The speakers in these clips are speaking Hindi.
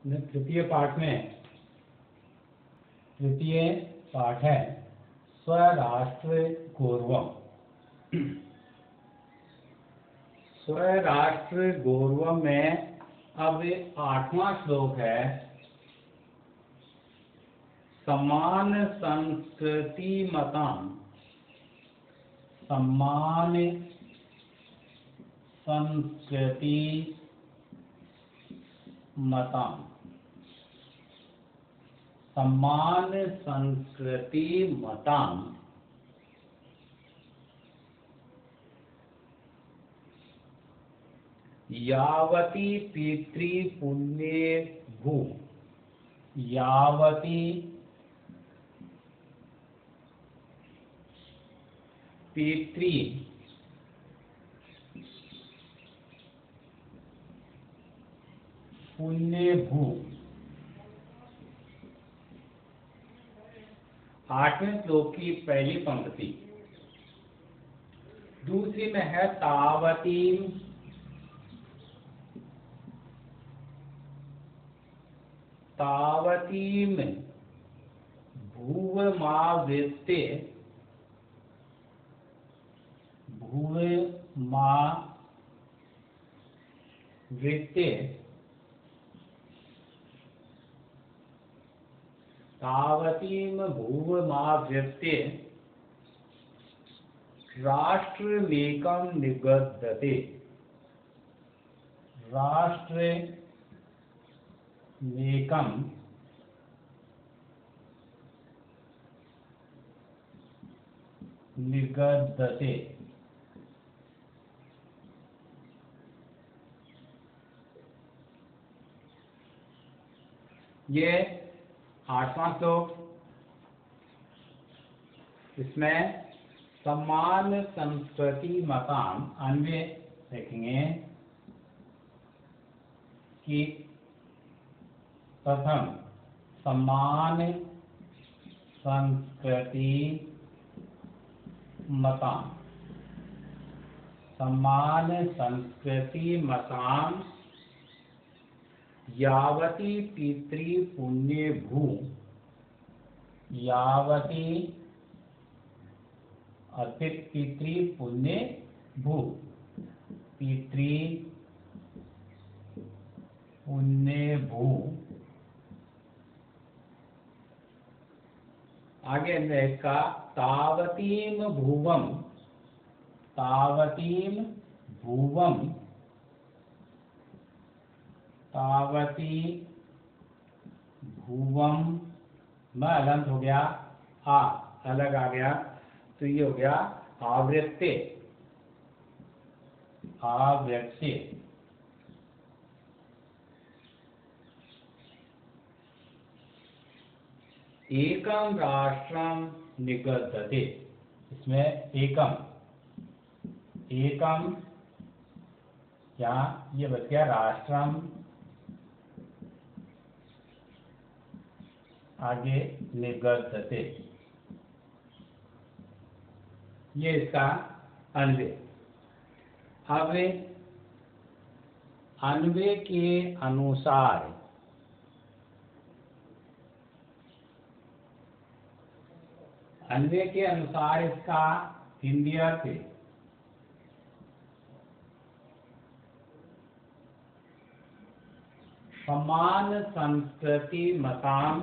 तृतीय पाठ में तृतीय पाठ है स्वराष्ट्र गौरवम। स्वराष्ट्र गौरवम में अब 8वां श्लोक है। समान संस्कृति मताम, समान संस्कृति मताम, समान संस्कृति मताम यावती पितृपुण्ये भू, यावती पितृ पुण्य भू। 8वें श्लोक की पहली पंक्ति। दूसरी में है तावती, तावतीम भूवमावृत्ते, भूवमावृत्ते, तावतीम भूवमावृत्ते राष्ट्रमेकं निगद्यते, राष्ट्रमेकं निगद्यते। ये 8वां श्लोक। इसमें समान संस्कृति मताम अन्वय देखेंगे कि प्रथम समान संस्कृति मताम, समान संस्कृति मताम यावती पितृपुण्ये भू, यावती पितृपुण्ये भू, पितृपुण्ये भू। आगे इसका तावतीम भुवम, तावतीम भुवम, तावती भुवम में अलंत हो गया, आ अलग आ गया, तो ये हो गया आवृत्ते, आवृत्ते। एकम राष्ट्रम निगद्यते। इसमें एकम, एकम क्या ये बच गया राष्ट्रम, आगे निगद्यते, ये इसका अन्वय। अब अन्वय के अनुसार इसका हिंदी अर्थ है समान संस्कृति मताम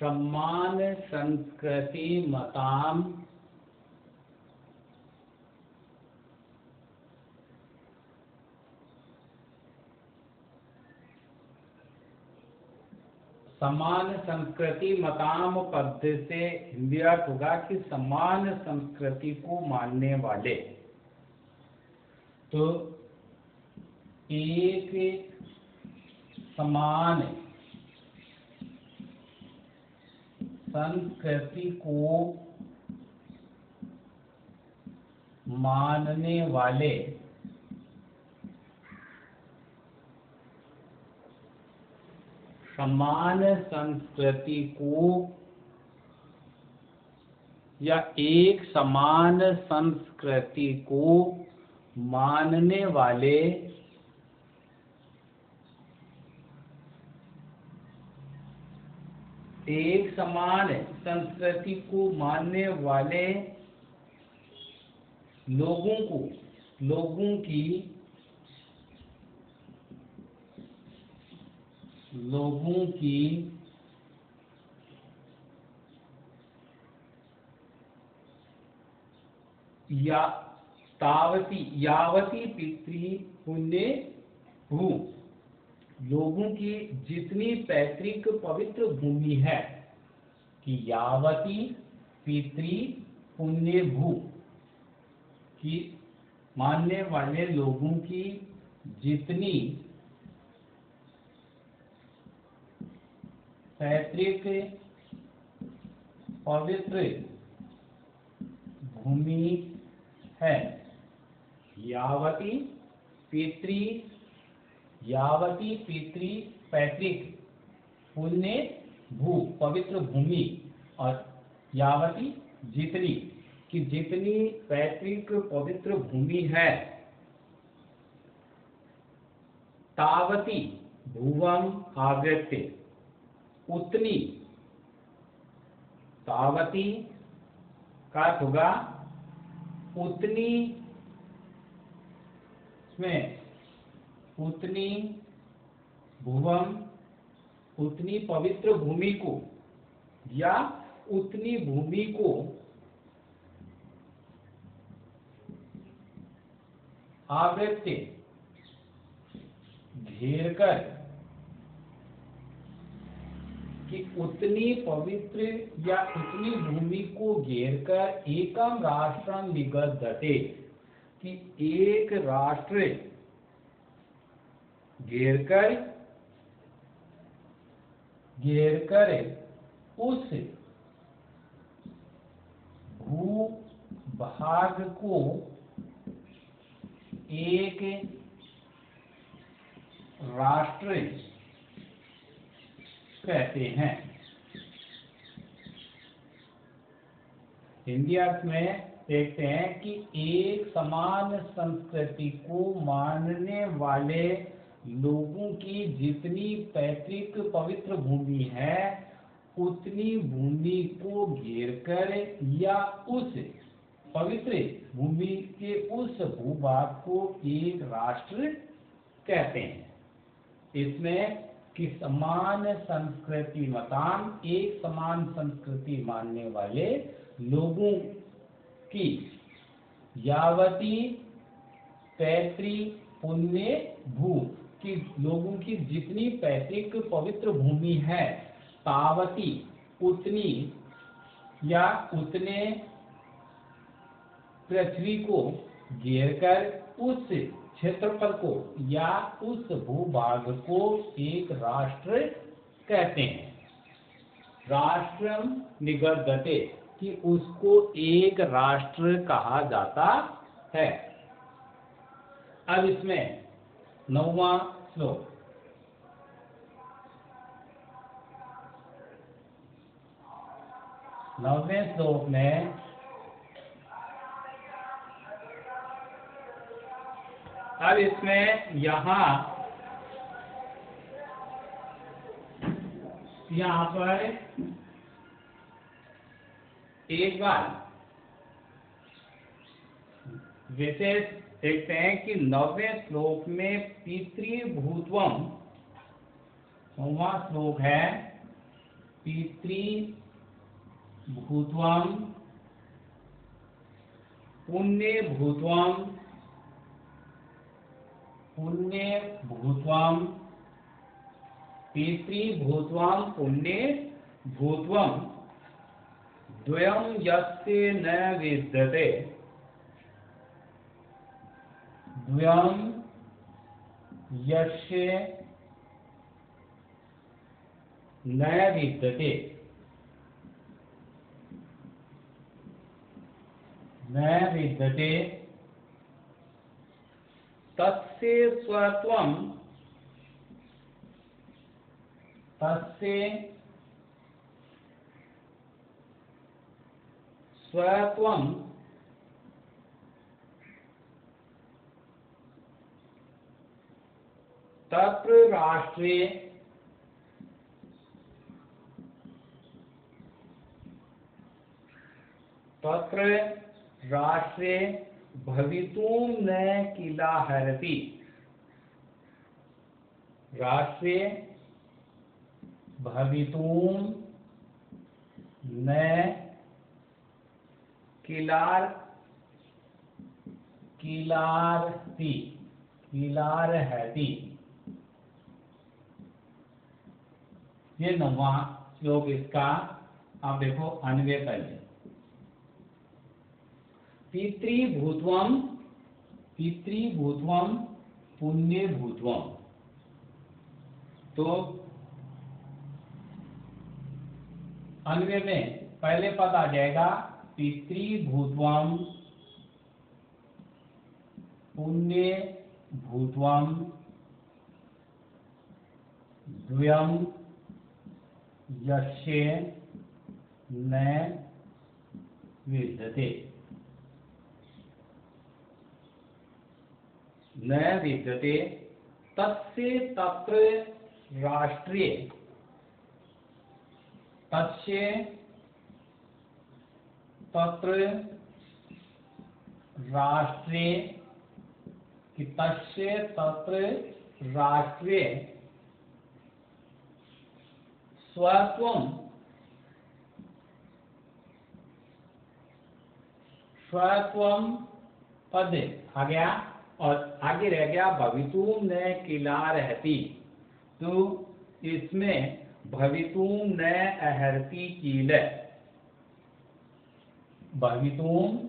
समान संस्कृति मताम समान संस्कृति मताम पद से हिंदी अर्थ होगा कि समान संस्कृति को मानने वाले। तो एक समान संस्कृति को मानने वाले समान संस्कृति को या एक समान संस्कृति को मानने वाले लोगों की यावती पितृ पुण्य भू, लोगों की जितनी पैतृक पवित्र भूमि है, कि यावती पितृ पुण्य भू, की मानने वाले लोगों की जितनी पैतृक पवित्र भूमि है, यावती पितृ पैतृक पुण्य भू, पवित्र भूमि, और यावती जितनी, कि जितनी पैतृक पवित्र भूमि है, तावती भुवम आवृत्य, उतनी, तावती का होगा उतनी, में उतनी भुवम, उतनी पवित्र भूमि को, या उतनी भूमि को आवृत्य, घेर कर, कि उतनी पवित्र या उतनी भूमि को घेर कर एकम राष्ट्रम निगद्यते, कि एक राष्ट्र घेर कर उस भूभाग को एक राष्ट्र कहते हैं। हिंदी अर्थ में देखते हैं कि एक समान संस्कृति को मानने वाले लोगों की जितनी पैतृक पवित्र भूमि है, उतनी भूमि को घेरकर या उस पवित्र भूमि के उस भूभाग को एक राष्ट्र कहते हैं। इसमें कि समान संस्कृति मतान, एक समान संस्कृति मानने वाले लोगों की यावती पैतृक पुण्य भू, की लोगों की जितनी पैतृक पवित्र भूमि है, तावती उतनी या उतने पृथ्वी को घेरकर उस क्षेत्रफल को या उस भूभाग को एक राष्ट्र कहते हैं। राष्ट्रम निगद्यते, कि उसको एक राष्ट्र कहा जाता है। अब इसमें 9वां श्लोक, नौवें श्लोक में अब इसमें यहाँ पर एक बार विशेष देखते हैं कि 9वें श्लोक में पितृभूत्वम, 9वां श्लोक है पितृभूत्वम पुण्यभूत्वम पितृभूत्वम पुण्यभूत्वम द्वयं यस्य न विद्यते, द्वयं यस्य न विद्यते, न विद्यते तस्य स्वत्वं, तस्य स्वत्वं तत्र राष्ट्रे भवितुं न किलाहरति। राष्ट्रे भवितुं न किलारहति। ये 9वां श्लोक इसका आप देखो अन्वय करिए। पितृभूत्वं पुण्यभूत्वं। तो अन्वय में पहले पद आ जाएगा पितृभूत्वं पुण्यभूत्वं द्वयं यस्य न विद्यते। न विद्यते तस्य तत्र राष्ट्रे। तस्य तत्र राष्ट्रे कि तस्य तत्र राष्ट्रे स्वत्वं पद आ गया और आगे रह गया भवितुं न किलारहति। तो इसमें भवितुं न अहरति कील। भवितुं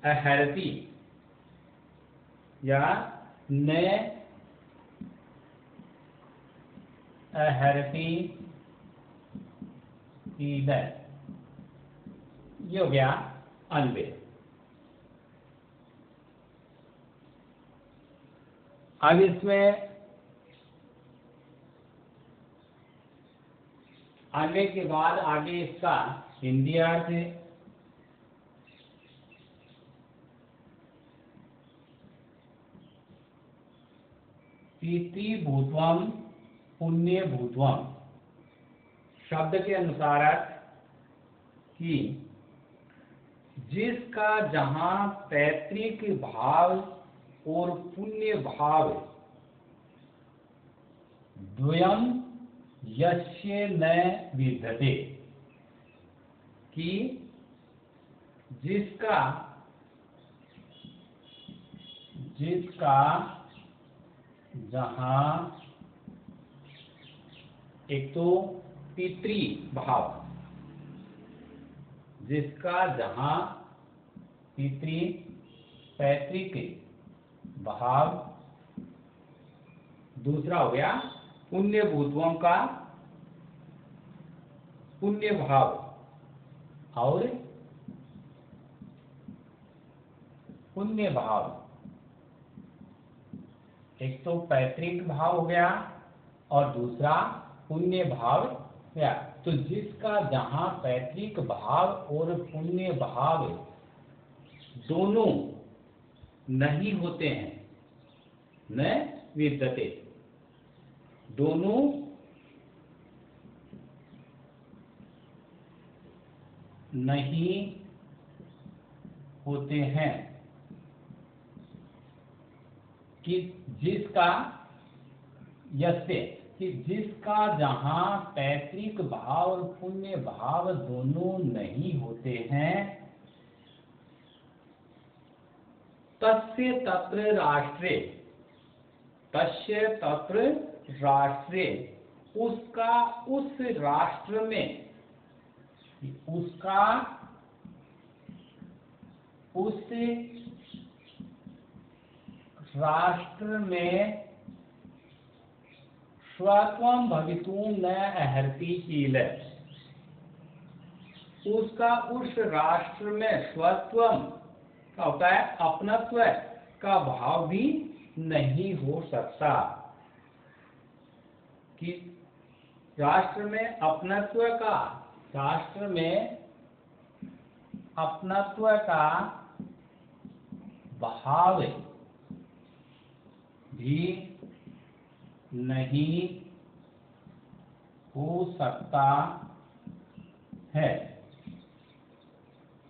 अहरति या न अहरति कील। ये हो गया अन्वय। अब इसमें अन्वय के बाद आगे इसका हिंदी अर्थ पितृभूत्वं पुण्यभूत्वं। शब्द के अनुसार अर्थ कि जिसका जहां पैतृक भाव और पुण्य भाव द्वयं यस्य न विद्यते। कि जिसका जहां एक तो पितृ भाव, जिसका जहां पितृ पैतृक भाव, दूसरा हो गया पुण्य भूतों का पुण्य भाव और पुण्य भाव। एक तो पैतृक भाव हो गया और दूसरा पुण्य भाव गया। तो जिसका जहां पैतृक भाव और पुण्य भाव दोनों नहीं होते हैं, न विद्यते, दोनों नहीं होते हैं। कि जिसका यस्य कि जिसका जहां पैतृक भाव और पुण्य भाव दोनों नहीं होते हैं, तस्य तत्र राष्ट्रे, तस्य तत्र राष्ट्रे, उसका उस राष्ट्र में, उसका उस राष्ट्र में स्वत्वं भवितुं न अर्हति कील। उसका उस राष्ट्र में स्वत्वम का होता है अपनत्व का भाव भी नहीं हो सकता। कि राष्ट्र में अपनत्व का भाव भी नहीं हो सकता है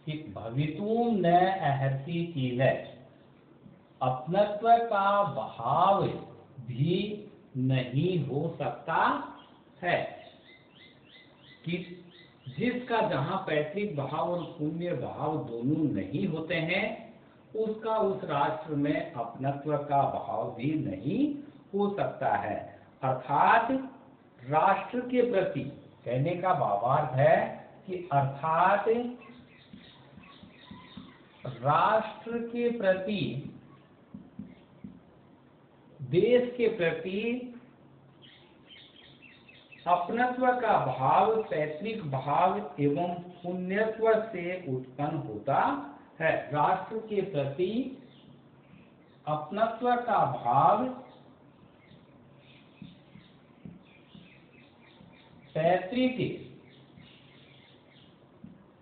कि भवितुम न अर्हति किल, अपनत्व का भाव भी नहीं हो सकता है कि जिसका जहां पैतृक भाव और पुण्य भाव दोनों नहीं होते हैं, उसका उस राष्ट्र में अपनत्व का भाव भी नहीं हो सकता है। अर्थात राष्ट्र के प्रति, कहने का भावार्थ है कि अर्थात राष्ट्र के प्रति, देश के प्रति अपनत्व का भाव पैतृक भाव एवं पुण्यत्व से उत्पन्न होता है। राष्ट्र के प्रति अपनत्व का भाव पैतृक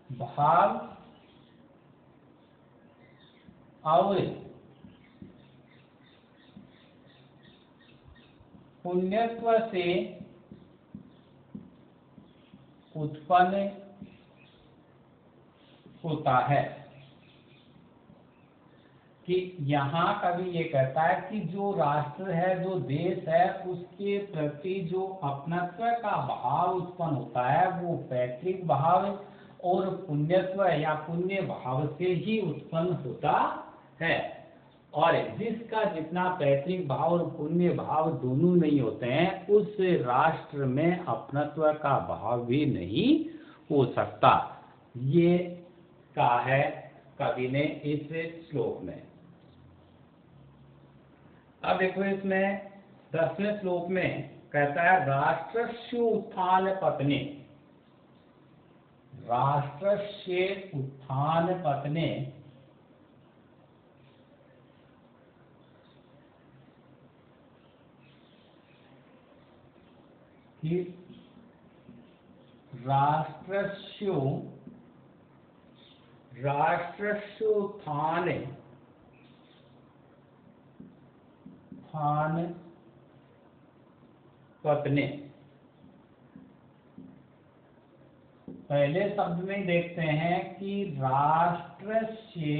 भाव और पुण्यत्व से उत्पन्न होता है। कि यहाँ कभी ये कहता है कि जो राष्ट्र है, जो देश है, उसके प्रति जो अपनत्व का भाव उत्पन्न होता है वो पैतृक भाव और पुण्यत्व या पुण्य भाव से ही उत्पन्न होता है। और जिसका जितना पैतृक भाव और पुण्य भाव दोनों नहीं होते हैं, उस राष्ट्र में अपनत्व का भाव भी नहीं हो सकता। ये कहा है कवि ने इस श्लोक में। अब देखो इसमें 10वें श्लोक में कहता है राष्ट्रस्य उत्थान पतने, राष्ट्रस्य उत्थान पतने कि राष्ट्रस्योत्थान पतने, पहले शब्द में देखते हैं कि राष्ट्र से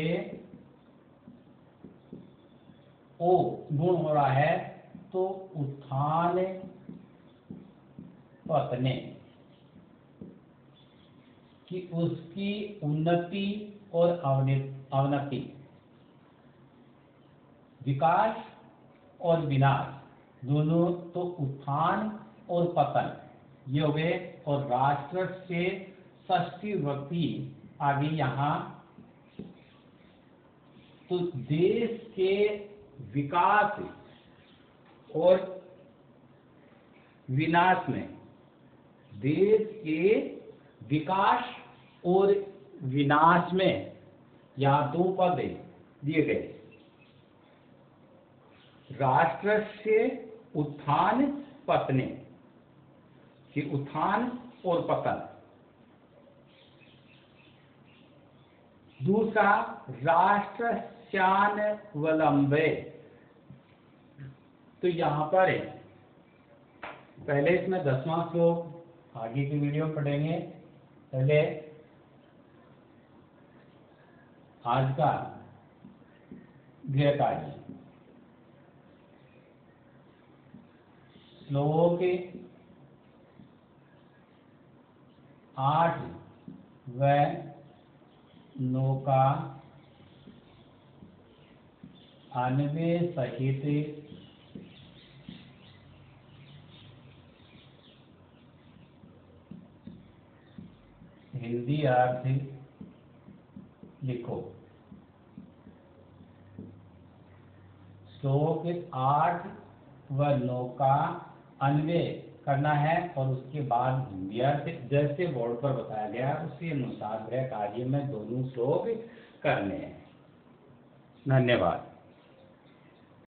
ओ गुण हो रहा है, तो उत्थान पतने कि उसकी उन्नति और अवनति, विकास और विनाश दोनों, तो उत्थान और पतन ये हो गए। और राष्ट्र से षष्ठी विभक्ति आगे यहाँ, तो देश के विकास और विनाश में, देश के विकास और विनाश में यहाँ दो पद दिए गए, राष्ट्र से उत्थान पतने कि उत्थान और पतन। दूसरा राष्ट्रस्यान वलंबे, तो यहाँ पर है पहले इसमें 10वां श्लोक आगे की वीडियो पढ़ेंगे। पहले आज का गृह कार्य श्लोक 8 व 9 का अन्वय सहित हिंदी अर्थ लिखो। श्लोक 8 व 9 का अन्वय करना है और उसके बाद हिंदी अर्थ जैसे बोर्ड पर बताया गया उसी अनुसार गृह कार्य में दोनों श्लोक करने हैं। धन्यवाद।